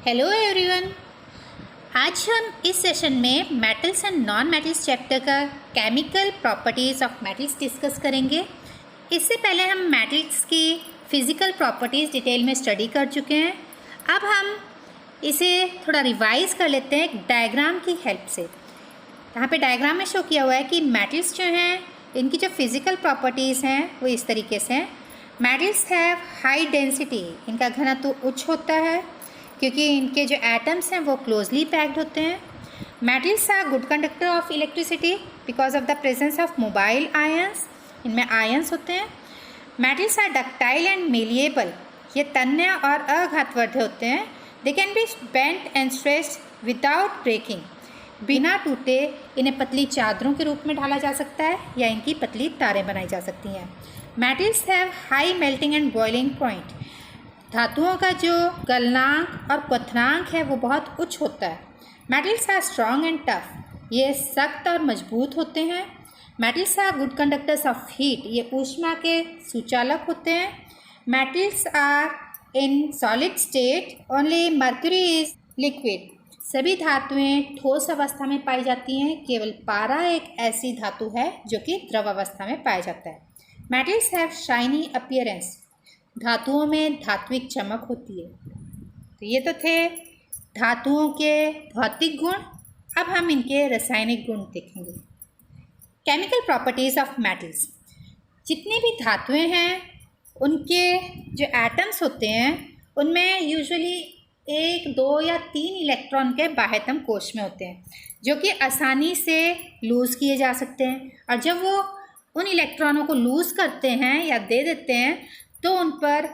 Hello everyone. आज हम इस सेशन में metals and non metals chapter का chemical properties of metals discuss करेंगे। इससे पहले हम मेटल्स की फ़िज़िकल प्रॉपर्टीज़ डिटेल में स्टडी कर चुके हैं। अब हम इसे थोड़ा रिवाइज़ कर लेते हैं एक डायग्राम की हेल्प से। यहाँ पे डायग्राम में शो किया हुआ है कि मेटल्स जो हैं इनकी जो फिज़िकल प्रॉपर्टीज़ हैं वो इस तरीके से हैं। मेटल्स हैव हाई डेंसिटी, इनका घनत्व उच्च होता है क्योंकि इनके जो एटम्स हैं वो क्लोजली पैक्ड होते हैं। Metals are good conductor of electricity because of the presence of mobile ions, इनमें आयंस होते हैं। Metals are ductile and malleable, ये तन्य और अघातवर्ध होते हैं। They can be bent and stretched without breaking, बिना टूटे इन्हें पतली चादरों के रूप में ढाला जा सकता है या इनकी पतली तारें बनाई जा सकती हैं। Metals have high melting and boiling point, धातुओं का जो गलनांक और क्वथनांक है वो बहुत उच्च होता है। Metals are strong and tough, ये सख्त और मजबूत होते हैं। Metals are good conductors of heat, ये ऊष्मा के सुचालक होते हैं। Metals are in solid state, only mercury is liquid, सभी धातुएं ठोस अवस्था में पाई जाती हैं, केवल पारा एक ऐसी धातु है जो कि द्रव अवस्था में पाया जाता है। मेटल्स हैव शाइनी अपीयरेंस, धातुओं में धात्विक चमक होती है। तो ये तो थे धातुओं के भौतिक गुण। अब हम इनके रासायनिक गुण देखेंगे। केमिकल प्रॉपर्टीज़ ऑफ मेटल्स, जितनी भी धातुएं हैं उनके जो एटम्स होते हैं उनमें यूजुअली 1, 2 या 3 इलेक्ट्रॉन के बाह्यतम कोश में होते हैं जो कि आसानी से लूज़ किए जा सकते हैं। और जब वो उन इलेक्ट्रॉनों को लूज़ करते हैं या दे देते हैं तो उन पर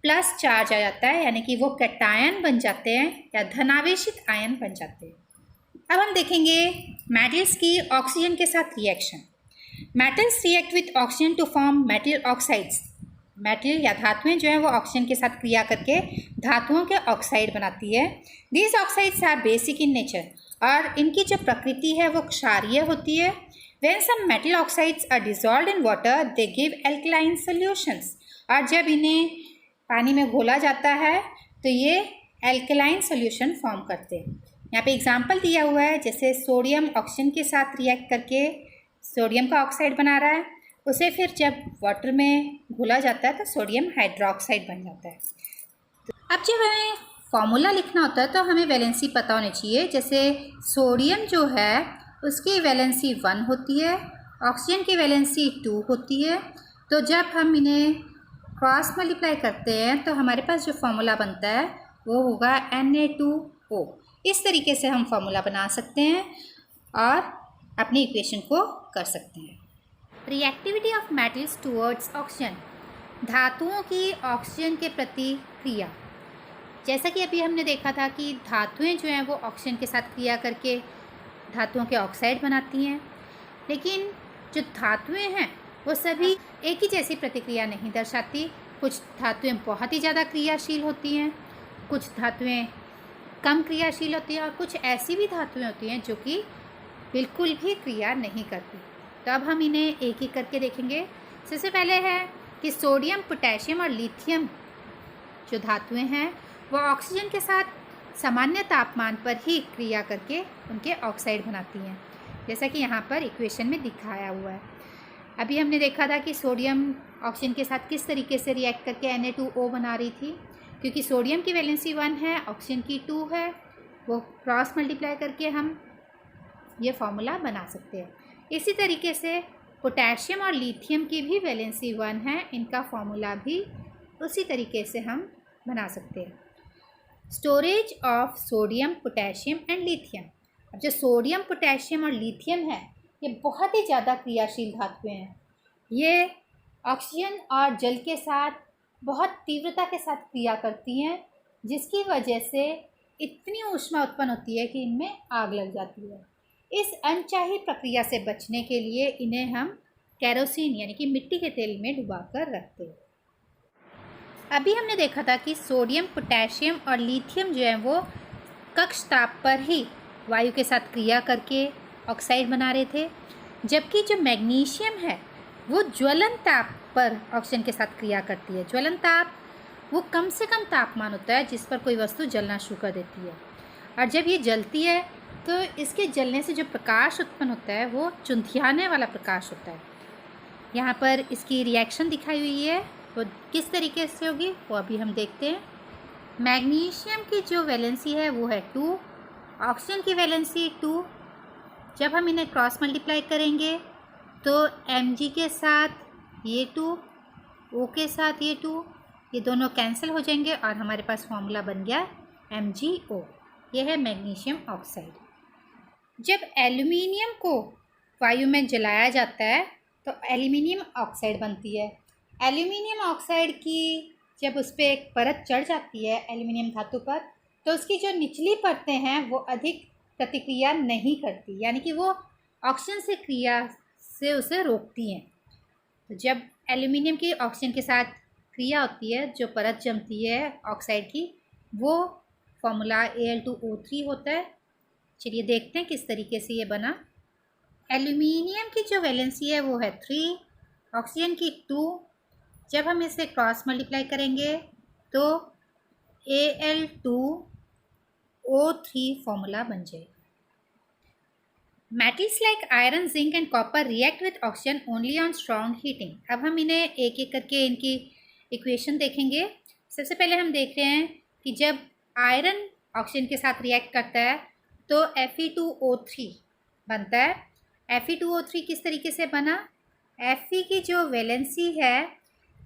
प्लस चार्ज आ जाता है, यानी कि वो कैटायन बन जाते हैं या धनावेशित आयन बन जाते हैं। अब हम देखेंगे मेटल्स की ऑक्सीजन के साथ reaction. Metals react with oxygen to form metal oxides, metal या धातुएं जो हैं वो ऑक्सीजन के साथ क्रिया करके धातुओं के ऑक्साइड बनाती है। These oxides are basic in nature, और इनकी जो प्रकृति है वो क्षारीय होती है। When some metal oxides are dissolved in water they give alkaline solutions, और जब इन्हें पानी में घोला जाता है तो ये एल्कलाइन सॉल्यूशन फॉर्म करते हैं। यहाँ पे एग्जांपल दिया हुआ है, जैसे सोडियम ऑक्सीजन के साथ रिएक्ट करके सोडियम का ऑक्साइड बना रहा है, उसे फिर जब वाटर में घोला जाता है तो सोडियम हाइड्रोक्साइड बन जाता है। अब जब हमें फॉर्मूला लिखना होता है तो हमें वैलेंसी पता होनी चाहिए। जैसे सोडियम जो है उसकी वैलेंसी 1 होती है, ऑक्सीजन की वैलेंसी 2 होती है। तो जब हम इन्हें क्रॉस मल्टीप्लाई करते हैं तो हमारे पास जो फॉर्मूला बनता है वो होगा Na2O। इस तरीके से हम फॉर्मूला बना सकते हैं और अपनी इक्वेशन को कर सकते हैं। Reactivity of metals towards oxygen, धातुओं की ऑक्सीजन के प्रति क्रिया। जैसा कि अभी हमने देखा था कि धातुएं जो हैं वो ऑक्सीजन के साथ क्रिया करके धातुओं के ऑक्साइड बनाती हैं, लेकिन जो धातुएं हैं वो सभी एक ही जैसी प्रतिक्रिया नहीं दर्शाती। कुछ धातुएं बहुत ही ज़्यादा क्रियाशील होती हैं, कुछ धातुएं कम क्रियाशील होती हैं, और कुछ ऐसी भी धातुएं होती हैं जो कि बिल्कुल भी क्रिया नहीं करती। तो अब हम इन्हें एक एक करके देखेंगे। सबसे पहले है कि सोडियम, पोटेशियम और लिथियम जो धातुएं हैं वो ऑक्सीजन के साथ सामान्य तापमान पर ही क्रिया करके उनके ऑक्साइड बनाती हैं, जैसा कि यहाँ पर इक्वेशन में दिखाया हुआ है। अभी हमने देखा था कि सोडियम ऑक्सीजन के साथ किस तरीके से रिएक्ट करके Na2O बना रही थी, क्योंकि सोडियम की वैलेंसी 1 है, ऑक्सीजन की 2 है, वो क्रॉस मल्टीप्लाई करके हम ये फार्मूला बना सकते हैं। इसी तरीके से पोटेशियम और लिथियम की भी वैलेंसी 1 है, इनका फार्मूला भी उसी तरीके से हम बना सकते हैं। Storage of sodium, potassium and lithium. अब जो सोडियम, पोटेशियम और लिथियम है ये बहुत ही ज़्यादा क्रियाशील धातुएं हैं। ये ऑक्सीजन और जल के साथ बहुत तीव्रता के साथ क्रिया करती हैं, जिसकी वजह से इतनी ऊष्मा उत्पन्न होती है कि इनमें आग लग जाती है। इस अनचाही प्रक्रिया से बचने के लिए इन्हें हम केरोसिन यानी कि मिट्टी के तेल में डुबाकर रखते हैं। अभी हमने देखा था कि सोडियम, पोटेशियम और लिथियम जो हैं वो कक्ष ताप पर ही वायु के साथ क्रिया करके ऑक्साइड बना रहे थे, जबकि जो मैग्नीशियम है वो ज्वलन ताप पर ऑक्सीजन के साथ क्रिया करती है। ज्वलन ताप वो कम से कम तापमान होता है जिस पर कोई वस्तु जलना शुरू कर देती है। और जब ये जलती है तो इसके जलने से जो प्रकाश उत्पन्न होता है वो चुंधियाने वाला प्रकाश होता है। यहाँ पर इसकी रिएक्शन दिखाई हुई है, वो किस तरीके से होगी वो अभी हम देखते हैं। मैग्नीशियम की जो वैलेंसी है वो है 2, ऑक्सीजन की वैलेंसी 2। जब हम इन्हें क्रॉस मल्टीप्लाई करेंगे तो Mg के साथ ये 2, O के साथ ये 2, ये दोनों कैंसिल हो जाएंगे और हमारे पास फॉर्मूला बन गया MgO। यह है मैग्नीशियम ऑक्साइड। जब एल्यूमिनियम को वायु में जलाया जाता है तो एल्यूमिनियम ऑक्साइड बनती है। एल्यूमिनियम ऑक्साइड की जब उस पर एक परत चढ़ जाती है एल्यूमिनियम धातु पर, तो उसकी जो निचली परतें हैं वो अधिक प्रतिक्रिया नहीं करती, यानी कि वो ऑक्सीजन से क्रिया से उसे रोकती हैं। तो जब एल्यूमिनियम की ऑक्सीजन के साथ क्रिया होती है, जो परत जमती है ऑक्साइड की, वो फॉर्मूला Al2O3 होता है। चलिए देखते हैं किस तरीके से ये बना। एल्यूमिनियम की जो वैलेंसी है वो है 3, ऑक्सीजन की 2। जब हम इसे क्रॉस मल्टीप्लाई करेंगे तो Al2O3 फॉर्मूला बन जाएगा। Metals like iron, zinc and copper react with oxygen only on strong heating. अब हम इन्हें एक एक करके इनकी इक्वेशन देखेंगे। सबसे पहले हम देख रहे हैं कि जब आयरन ऑक्सीजन के साथ रिएक्ट करता है तो Fe2O3 बनता है। Fe2O3 किस तरीके से बना? Fe की जो वैलेंसी है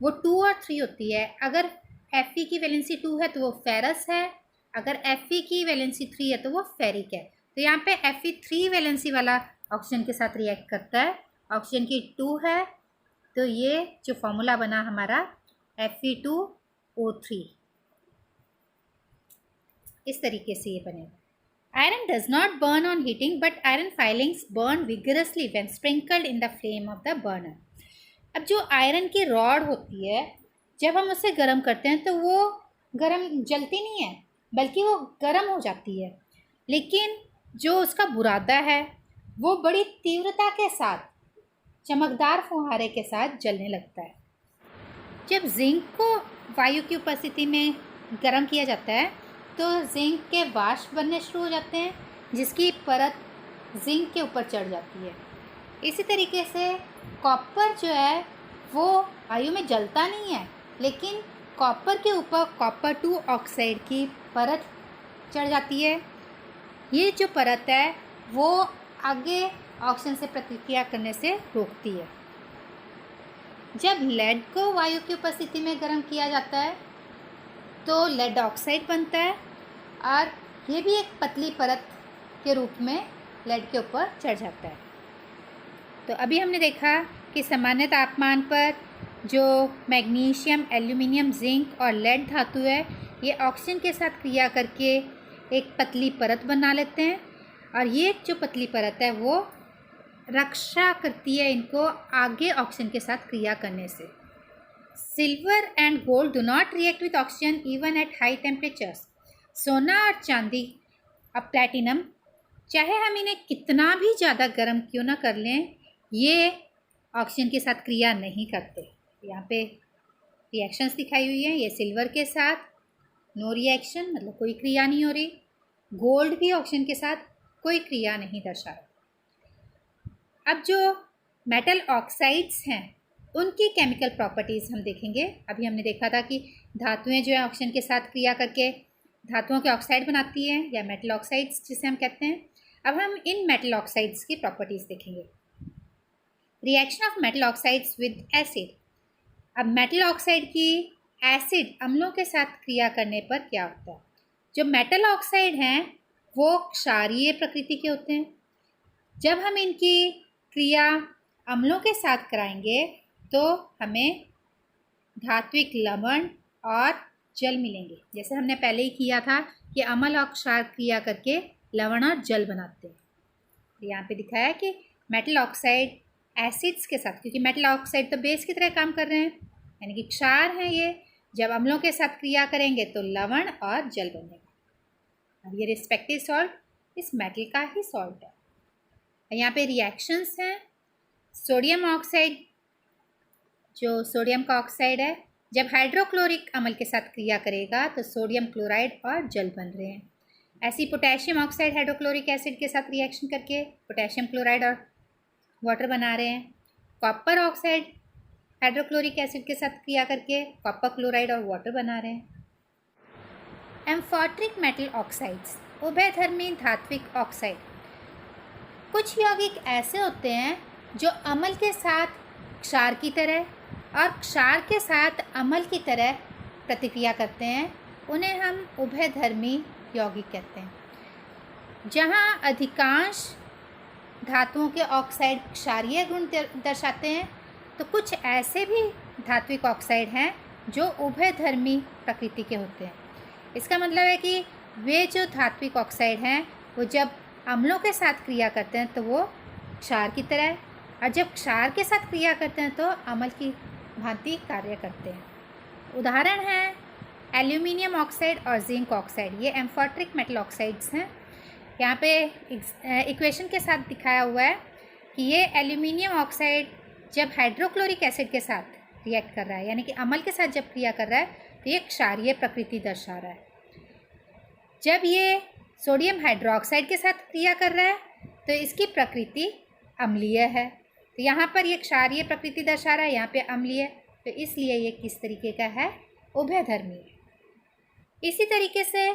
वो 2 और 3 होती है। अगर Fe की वैलेंसी 2 है तो वो फेरस है, अगर Fe की वैलेंसी 3 है तो वो फेरिक है। तो यहाँ पे Fe3 वैलेंसी वाला ऑक्सीजन के साथ रिएक्ट करता है, ऑक्सीजन की 2 है, तो ये जो फॉर्मूला बना हमारा Fe2O3, इस तरीके से ये बनेगा। Iron does not burn on heating but iron filings burn vigorously when sprinkled in the flame of the burner. अब जो आयरन की रॉड होती है, जब हम उसे गर्म करते हैं तो वो गर्म जलती नहीं है, बल्कि वो गर्म हो जाती है, लेकिन जो उसका बुरादा है वो बड़ी तीव्रता के साथ चमकदार फुहारे के साथ जलने लगता है। जब जिंक को वायु की उपस्थिति में गर्म किया जाता है तो जिंक के वाष्प बनने शुरू हो जाते हैं, जिसकी परत जिंक के ऊपर चढ़ जाती है। इसी तरीके से कॉपर जो है वो वायु में जलता नहीं है, लेकिन कॉपर के ऊपर कॉपर 2 ऑक्साइड की परत चढ़ जाती है। ये जो परत है वो आगे ऑक्सीजन से प्रतिक्रिया करने से रोकती है। जब लेड को वायु की उपस्थिति में गर्म किया जाता है तो लेड ऑक्साइड बनता है और ये भी एक पतली परत के रूप में लेड के ऊपर चढ़ जाता है। तो अभी हमने देखा कि सामान्य तापमान पर जो मैग्नीशियम, एल्यूमिनियम, जिंक और लेड धातु है ये ऑक्सीजन के साथ क्रिया करके एक पतली परत बना लेते हैं, और ये जो पतली परत है वो रक्षा करती है इनको आगे ऑक्सीजन के साथ क्रिया करने से। Silver and gold do not react with oxygen even at high temperatures. सोना और चांदी और प्लैटिनम, चाहे हम इन्हें कितना भी ज़्यादा गर्म क्यों ना कर लें, ये ऑक्सीजन के साथ क्रिया नहीं करते। यहाँ पे रिएक्शंस दिखाई हुई हैं। ये सिल्वर के साथ नो रिएक्शन, मतलब कोई क्रिया नहीं हो रही। गोल्ड भी ऑक्सीजन के साथ कोई क्रिया नहीं दर्शा रहा। अब जो मेटल ऑक्साइड्स हैं उनकी केमिकल प्रॉपर्टीज़ हम देखेंगे। अभी हमने देखा था कि धातुएं जो है ऑक्सीजन के साथ क्रिया करके धातुओं के ऑक्साइड बनाती हैं, या मेटल ऑक्साइड्स जिसे हम कहते हैं। अब हम इन मेटल ऑक्साइड्स की प्रॉपर्टीज़ देखेंगे। Reaction of metal oxides with acid. अब मेटल ऑक्साइड की एसिड अम्लों के साथ क्रिया करने पर क्या होता है? जो मेटल ऑक्साइड हैं वो क्षारीय प्रकृति के होते हैं। जब हम इनकी क्रिया अम्लों के साथ कराएंगे तो हमें धात्विक लवण और जल मिलेंगे, जैसे हमने पहले ही किया था कि अम्ल और क्षार क्रिया करके लवण और जल बनाते हैं। यहाँ पे दिखाया कि मेटल ऑक्साइड एसिड्स के साथ, क्योंकि मेटल ऑक्साइड तो बेस की तरह काम कर रहे हैं, यानी कि क्षार हैं ये, जब अम्लों के साथ क्रिया करेंगे तो लवण और जल बनेगा। अब ये रिस्पेक्टिव सॉल्ट इस मेटल का ही सॉल्ट है। यहाँ पे रिएक्शंस हैं। सोडियम ऑक्साइड, जो सोडियम का ऑक्साइड है जब हाइड्रोक्लोरिक अम्ल के साथ क्रिया करेगा तो सोडियम क्लोराइड और जल बन रहे हैं। ऐसी पोटेशियम ऑक्साइड हाइड्रोक्लोरिक एसिड के साथ रिएक्शन करके पोटेशियम क्लोराइड और वाटर बना रहे हैं। कॉपर ऑक्साइड हाइड्रोक्लोरिक एसिड के साथ क्रिया करके कॉपर क्लोराइड और वाटर बना रहे हैं। एम्फॉर्ट्रिक मेटल ऑक्साइड्स, उभयधर्मी धात्विक ऑक्साइड। कुछ यौगिक ऐसे होते हैं जो अम्ल के साथ क्षार की तरह और क्षार के साथ अम्ल की तरह प्रतिक्रिया करते हैं, उन्हें हम उभयधर्मी यौगिक कहते हैं। जहाँ अधिकांश धातुओं के ऑक्साइड क्षारीय गुण दर्शाते हैं, तो कुछ ऐसे भी धात्विक ऑक्साइड हैं जो उभयधर्मी प्रकृति के होते हैं। इसका मतलब है कि वे जो धात्विक ऑक्साइड हैं वो जब अम्लों के साथ क्रिया करते हैं तो वो क्षार की तरह, और जब क्षार के साथ क्रिया करते हैं तो अम्ल की भांति कार्य करते हैं। उदाहरण हैं एल्यूमिनियम ऑक्साइड और जिंक ऑक्साइड। ये एम्फॉर्ट्रिक मेटल ऑक्साइड्स हैं। यहाँ पे इक्वेशन के साथ दिखाया हुआ है कि ये एल्यूमिनियम ऑक्साइड जब हाइड्रोक्लोरिक एसिड के साथ रिएक्ट कर रहा है, यानी कि अम्ल के साथ जब क्रिया कर रहा है, तो ये क्षारीय प्रकृति दर्शा रहा है। जब ये सोडियम हाइड्रोक्साइड के साथ क्रिया कर रहा है तो इसकी प्रकृति अम्लीय है। तो यहाँ पर ये क्षारीय प्रकृति दर्शा रहा है, यहाँ पे अम्लीय, तो इसलिए ये किस तरीके का है, उभयधर्मी है। इसी तरीके से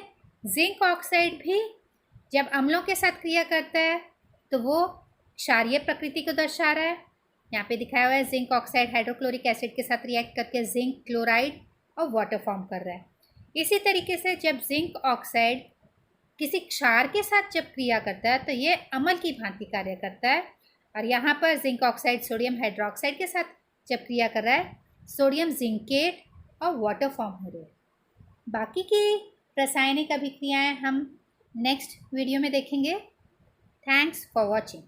जिंक ऑक्साइड भी जब अम्लों के साथ क्रिया करता है तो वो क्षारीय प्रकृति को दर्शा रहा है। यहाँ पे दिखाया हुआ है जिंक ऑक्साइड हाइड्रोक्लोरिक एसिड के साथ रिएक्ट करके जिंक क्लोराइड और वाटर फॉर्म कर रहा है। इसी तरीके से जब जिंक ऑक्साइड किसी क्षार के साथ जब क्रिया करता है तो ये अम्ल की भांति कार्य करता है, और यहाँ पर जिंक ऑक्साइड सोडियम हाइड्रोक्साइड के साथ जब क्रिया कर रहा है, सोडियम जिंकेट और वाटर फॉर्म हो रहे हैं। बाकी की रासायनिक अभिक्रियाएं हम नेक्स्ट वीडियो में देखेंगे। Thanks for watching.